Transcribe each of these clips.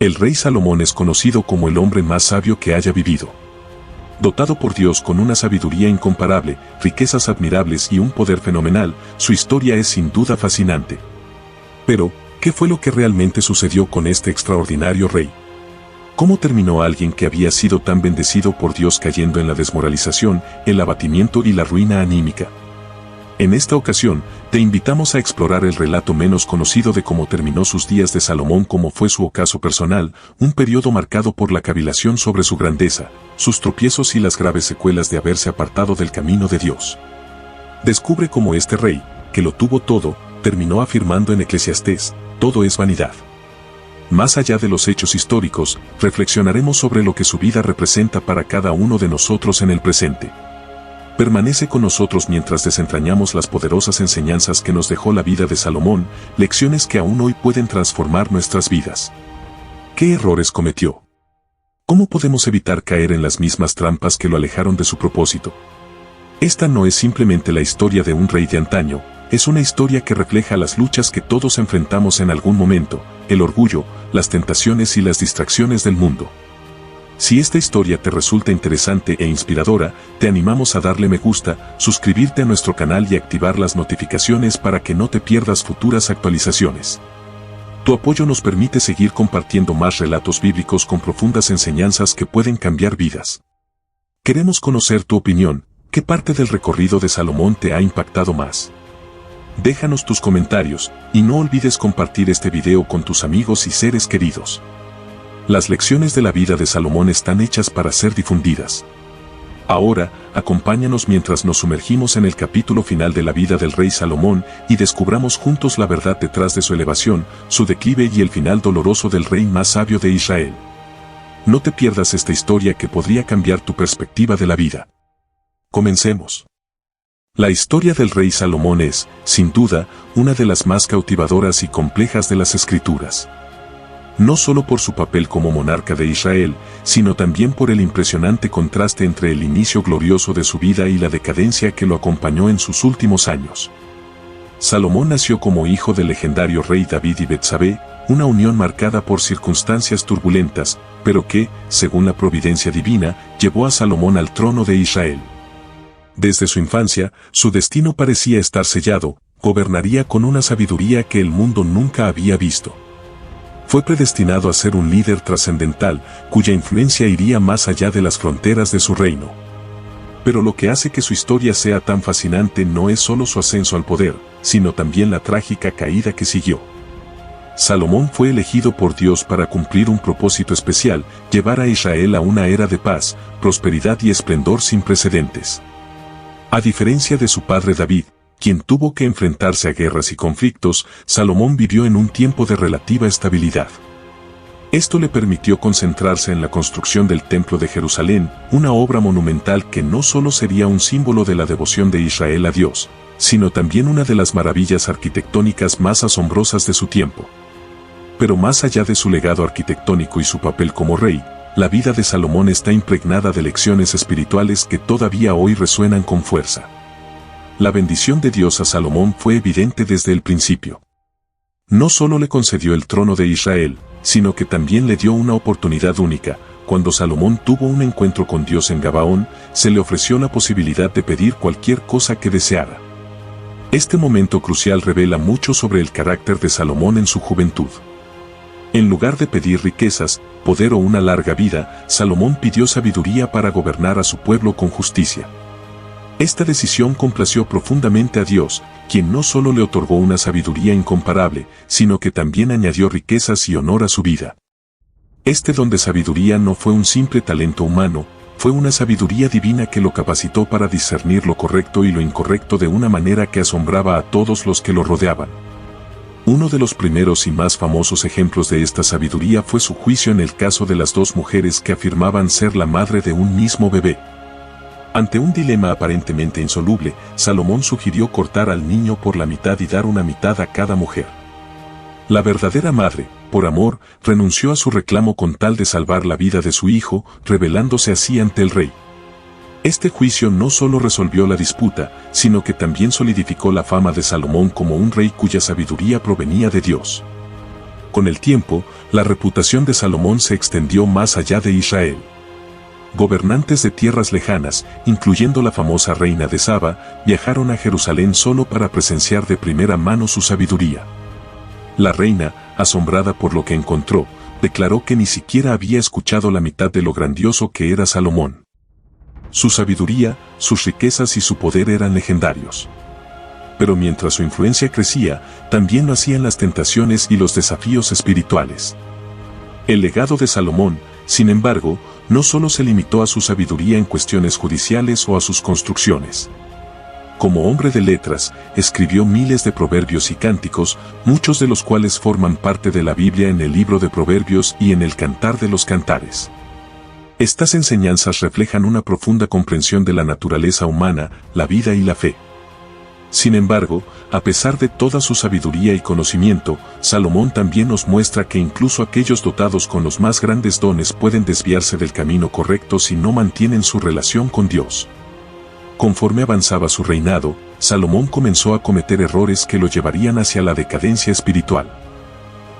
El rey Salomón es conocido como el hombre más sabio que haya vivido. Dotado por Dios con una sabiduría incomparable, riquezas admirables y un poder fenomenal, su historia es sin duda fascinante. Pero, ¿qué fue lo que realmente sucedió con este extraordinario rey? ¿Cómo terminó alguien que había sido tan bendecido por Dios cayendo en la desmoralización, el abatimiento y la ruina anímica? En esta ocasión, te invitamos a explorar el relato menos conocido de cómo terminó sus días de Salomón, como fue su ocaso personal, un periodo marcado por la cavilación sobre su grandeza, sus tropiezos y las graves secuelas de haberse apartado del camino de Dios. Descubre cómo este rey, que lo tuvo todo, terminó afirmando en Eclesiastés: todo es vanidad. Más allá de los hechos históricos, reflexionaremos sobre lo que su vida representa para cada uno de nosotros en el presente. Permanece con nosotros mientras desentrañamos las poderosas enseñanzas que nos dejó la vida de Salomón, lecciones que aún hoy pueden transformar nuestras vidas. ¿Qué errores cometió? ¿Cómo podemos evitar caer en las mismas trampas que lo alejaron de su propósito? Esta no es simplemente la historia de un rey de antaño, es una historia que refleja las luchas que todos enfrentamos en algún momento, el orgullo, las tentaciones y las distracciones del mundo. Si esta historia te resulta interesante e inspiradora, te animamos a darle me gusta, suscribirte a nuestro canal y activar las notificaciones para que no te pierdas futuras actualizaciones. Tu apoyo nos permite seguir compartiendo más relatos bíblicos con profundas enseñanzas que pueden cambiar vidas. Queremos conocer tu opinión. ¿Qué parte del recorrido de Salomón te ha impactado más? Déjanos tus comentarios, y no olvides compartir este video con tus amigos y seres queridos. Las lecciones de la vida de Salomón están hechas para ser difundidas. Ahora, acompáñanos mientras nos sumergimos en el capítulo final de la vida del rey Salomón y descubramos juntos la verdad detrás de su elevación, su declive y el final doloroso del rey más sabio de Israel. No te pierdas esta historia que podría cambiar tu perspectiva de la vida. Comencemos. La historia del rey Salomón es, sin duda, una de las más cautivadoras y complejas de las Escrituras. No solo por su papel como monarca de Israel, sino también por el impresionante contraste entre el inicio glorioso de su vida y la decadencia que lo acompañó en sus últimos años. Salomón nació como hijo del legendario rey David y Betsabé, una unión marcada por circunstancias turbulentas, pero que, según la providencia divina, llevó a Salomón al trono de Israel. Desde su infancia, su destino parecía estar sellado, gobernaría con una sabiduría que el mundo nunca había visto. Fue predestinado a ser un líder trascendental, cuya influencia iría más allá de las fronteras de su reino. Pero lo que hace que su historia sea tan fascinante no es solo su ascenso al poder, sino también la trágica caída que siguió. Salomón fue elegido por Dios para cumplir un propósito especial: llevar a Israel a una era de paz, prosperidad y esplendor sin precedentes. A diferencia de su padre David, quien tuvo que enfrentarse a guerras y conflictos, Salomón vivió en un tiempo de relativa estabilidad. Esto le permitió concentrarse en la construcción del Templo de Jerusalén, una obra monumental que no solo sería un símbolo de la devoción de Israel a Dios, sino también una de las maravillas arquitectónicas más asombrosas de su tiempo. Pero más allá de su legado arquitectónico y su papel como rey, la vida de Salomón está impregnada de lecciones espirituales que todavía hoy resuenan con fuerza. La bendición de Dios a Salomón fue evidente desde el principio. No solo le concedió el trono de Israel, sino que también le dio una oportunidad única. Cuando Salomón tuvo un encuentro con Dios en Gabaón, se le ofreció la posibilidad de pedir cualquier cosa que deseara. Este momento crucial revela mucho sobre el carácter de Salomón en su juventud. En lugar de pedir riquezas, poder o una larga vida, Salomón pidió sabiduría para gobernar a su pueblo con justicia. Esta decisión complació profundamente a Dios, quien no solo le otorgó una sabiduría incomparable, sino que también añadió riquezas y honor a su vida. Este don de sabiduría no fue un simple talento humano, fue una sabiduría divina que lo capacitó para discernir lo correcto y lo incorrecto de una manera que asombraba a todos los que lo rodeaban. Uno de los primeros y más famosos ejemplos de esta sabiduría fue su juicio en el caso de las dos mujeres que afirmaban ser la madre de un mismo bebé. Ante un dilema aparentemente insoluble, Salomón sugirió cortar al niño por la mitad y dar una mitad a cada mujer. La verdadera madre, por amor, renunció a su reclamo con tal de salvar la vida de su hijo, revelándose así ante el rey. Este juicio no solo resolvió la disputa, sino que también solidificó la fama de Salomón como un rey cuya sabiduría provenía de Dios. Con el tiempo, la reputación de Salomón se extendió más allá de Israel. Gobernantes de tierras lejanas, incluyendo la famosa reina de Saba, viajaron a Jerusalén solo para presenciar de primera mano su sabiduría. La reina, asombrada por lo que encontró, declaró que ni siquiera había escuchado la mitad de lo grandioso que era Salomón. Su sabiduría, sus riquezas y su poder eran legendarios. Pero mientras su influencia crecía, también lo hacían las tentaciones y los desafíos espirituales. El legado de Salomón, sin embargo, no solo se limitó a su sabiduría en cuestiones judiciales o a sus construcciones. Como hombre de letras, escribió miles de proverbios y cánticos, muchos de los cuales forman parte de la Biblia en el libro de Proverbios y en el Cantar de los Cantares. Estas enseñanzas reflejan una profunda comprensión de la naturaleza humana, la vida y la fe. Sin embargo, a pesar de toda su sabiduría y conocimiento, Salomón también nos muestra que incluso aquellos dotados con los más grandes dones pueden desviarse del camino correcto si no mantienen su relación con Dios. Conforme avanzaba su reinado, Salomón comenzó a cometer errores que lo llevarían hacia la decadencia espiritual.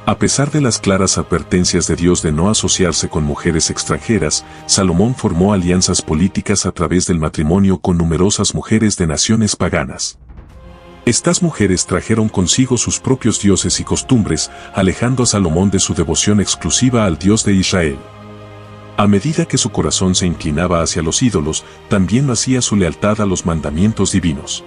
A pesar de las claras advertencias de Dios de no asociarse con mujeres extranjeras, Salomón formó alianzas políticas a través del matrimonio con numerosas mujeres de naciones paganas. Estas mujeres trajeron consigo sus propios dioses y costumbres, alejando a Salomón de su devoción exclusiva al Dios de Israel. A medida que su corazón se inclinaba hacia los ídolos, también lo hacía su lealtad a los mandamientos divinos.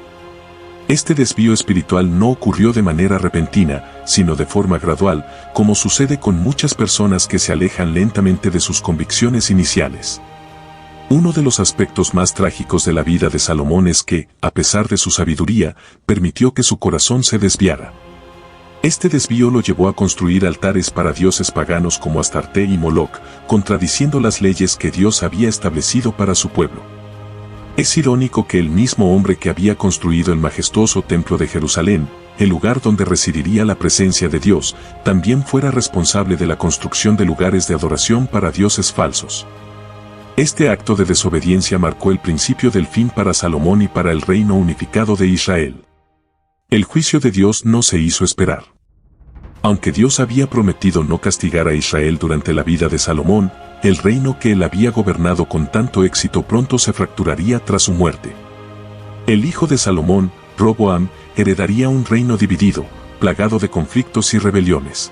Este desvío espiritual no ocurrió de manera repentina, sino de forma gradual, como sucede con muchas personas que se alejan lentamente de sus convicciones iniciales. Uno de los aspectos más trágicos de la vida de Salomón es que, a pesar de su sabiduría, permitió que su corazón se desviara. Este desvío lo llevó a construir altares para dioses paganos como Astarte y Moloc, contradiciendo las leyes que Dios había establecido para su pueblo. Es irónico que el mismo hombre que había construido el majestuoso templo de Jerusalén, el lugar donde residiría la presencia de Dios, también fuera responsable de la construcción de lugares de adoración para dioses falsos. Este acto de desobediencia marcó el principio del fin para Salomón y para el reino unificado de Israel. El juicio de Dios no se hizo esperar. Aunque Dios había prometido no castigar a Israel durante la vida de Salomón, el reino que él había gobernado con tanto éxito pronto se fracturaría tras su muerte. El hijo de Salomón, Roboam, heredaría un reino dividido, plagado de conflictos y rebeliones.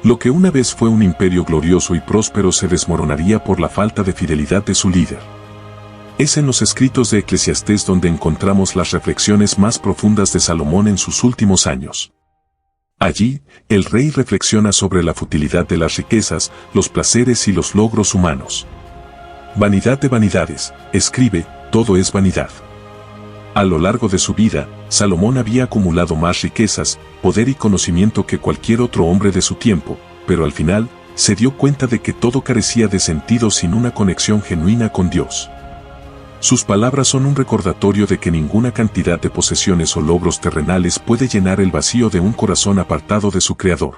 Lo que una vez fue un imperio glorioso y próspero se desmoronaría por la falta de fidelidad de su líder. Es en los escritos de Eclesiastés donde encontramos las reflexiones más profundas de Salomón en sus últimos años. Allí, el rey reflexiona sobre la futilidad de las riquezas, los placeres y los logros humanos. Vanidad de vanidades, escribe, todo es vanidad. A lo largo de su vida, Salomón había acumulado más riquezas, poder y conocimiento que cualquier otro hombre de su tiempo, pero al final, se dio cuenta de que todo carecía de sentido sin una conexión genuina con Dios. Sus palabras son un recordatorio de que ninguna cantidad de posesiones o logros terrenales puede llenar el vacío de un corazón apartado de su Creador.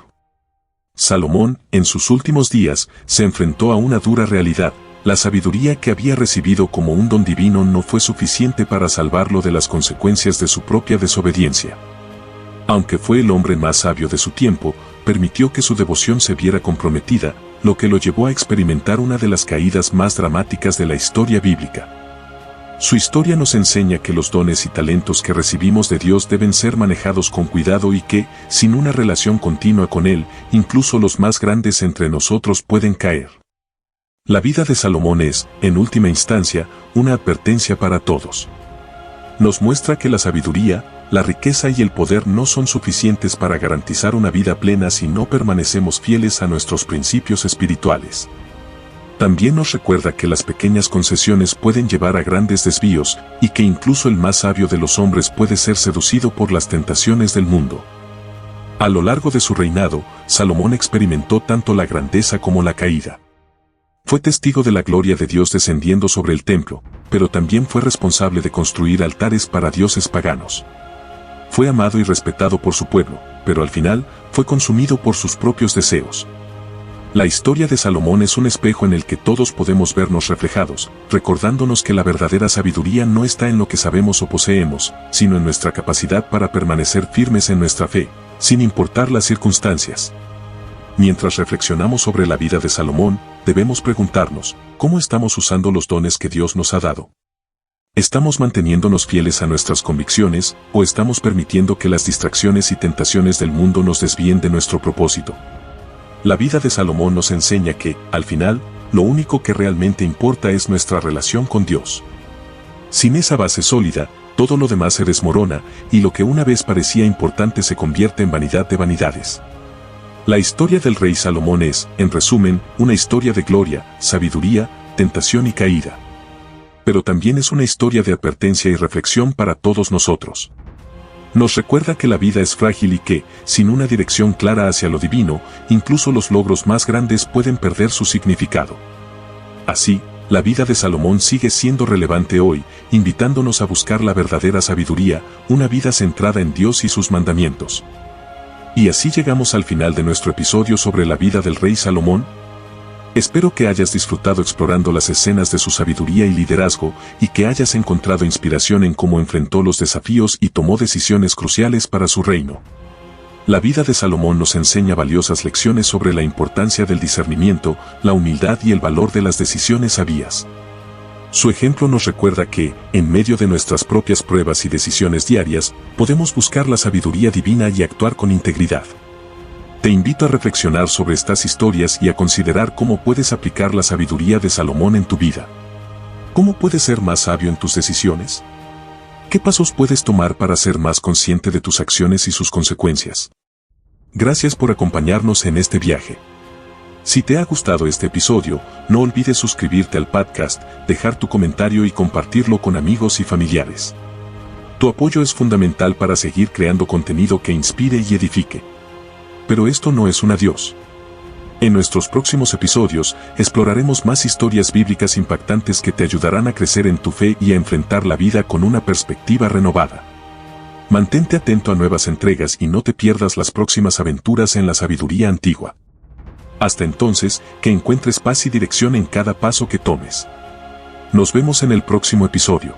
Salomón, en sus últimos días, se enfrentó a una dura realidad. La sabiduría que había recibido como un don divino no fue suficiente para salvarlo de las consecuencias de su propia desobediencia. Aunque fue el hombre más sabio de su tiempo, permitió que su devoción se viera comprometida, lo que lo llevó a experimentar una de las caídas más dramáticas de la historia bíblica. Su historia nos enseña que los dones y talentos que recibimos de Dios deben ser manejados con cuidado y que, sin una relación continua con Él, incluso los más grandes entre nosotros pueden caer. La vida de Salomón es, en última instancia, una advertencia para todos. Nos muestra que la sabiduría, la riqueza y el poder no son suficientes para garantizar una vida plena si no permanecemos fieles a nuestros principios espirituales. También nos recuerda que las pequeñas concesiones pueden llevar a grandes desvíos y que incluso el más sabio de los hombres puede ser seducido por las tentaciones del mundo. A lo largo de su reinado, Salomón experimentó tanto la grandeza como la caída. Fue testigo de la gloria de Dios descendiendo sobre el templo, pero también fue responsable de construir altares para dioses paganos. Fue amado y respetado por su pueblo, pero al final, fue consumido por sus propios deseos. La historia de Salomón es un espejo en el que todos podemos vernos reflejados, recordándonos que la verdadera sabiduría no está en lo que sabemos o poseemos, sino en nuestra capacidad para permanecer firmes en nuestra fe, sin importar las circunstancias. Mientras reflexionamos sobre la vida de Salomón, debemos preguntarnos, ¿cómo estamos usando los dones que Dios nos ha dado? ¿Estamos manteniéndonos fieles a nuestras convicciones o estamos permitiendo que las distracciones y tentaciones del mundo nos desvíen de nuestro propósito? La vida de Salomón nos enseña que, al final, lo único que realmente importa es nuestra relación con Dios. Sin esa base sólida, todo lo demás se desmorona y lo que una vez parecía importante se convierte en vanidad de vanidades. La historia del rey Salomón es, en resumen, una historia de gloria, sabiduría, tentación y caída. Pero también es una historia de advertencia y reflexión para todos nosotros. Nos recuerda que la vida es frágil y que, sin una dirección clara hacia lo divino, incluso los logros más grandes pueden perder su significado. Así, la vida de Salomón sigue siendo relevante hoy, invitándonos a buscar la verdadera sabiduría, una vida centrada en Dios y sus mandamientos. Y así llegamos al final de nuestro episodio sobre la vida del rey Salomón. Espero que hayas disfrutado explorando las escenas de su sabiduría y liderazgo y que hayas encontrado inspiración en cómo enfrentó los desafíos y tomó decisiones cruciales para su reino. La vida de Salomón nos enseña valiosas lecciones sobre la importancia del discernimiento, la humildad y el valor de las decisiones sabias. Su ejemplo nos recuerda que, en medio de nuestras propias pruebas y decisiones diarias, podemos buscar la sabiduría divina y actuar con integridad. Te invito a reflexionar sobre estas historias y a considerar cómo puedes aplicar la sabiduría de Salomón en tu vida. ¿Cómo puedes ser más sabio en tus decisiones? ¿Qué pasos puedes tomar para ser más consciente de tus acciones y sus consecuencias? Gracias por acompañarnos en este viaje. Si te ha gustado este episodio, no olvides suscribirte al podcast, dejar tu comentario y compartirlo con amigos y familiares. Tu apoyo es fundamental para seguir creando contenido que inspire y edifique. Pero esto no es un adiós. En nuestros próximos episodios, exploraremos más historias bíblicas impactantes que te ayudarán a crecer en tu fe y a enfrentar la vida con una perspectiva renovada. Mantente atento a nuevas entregas y no te pierdas las próximas aventuras en la sabiduría antigua. Hasta entonces, que encuentres paz y dirección en cada paso que tomes. Nos vemos en el próximo episodio.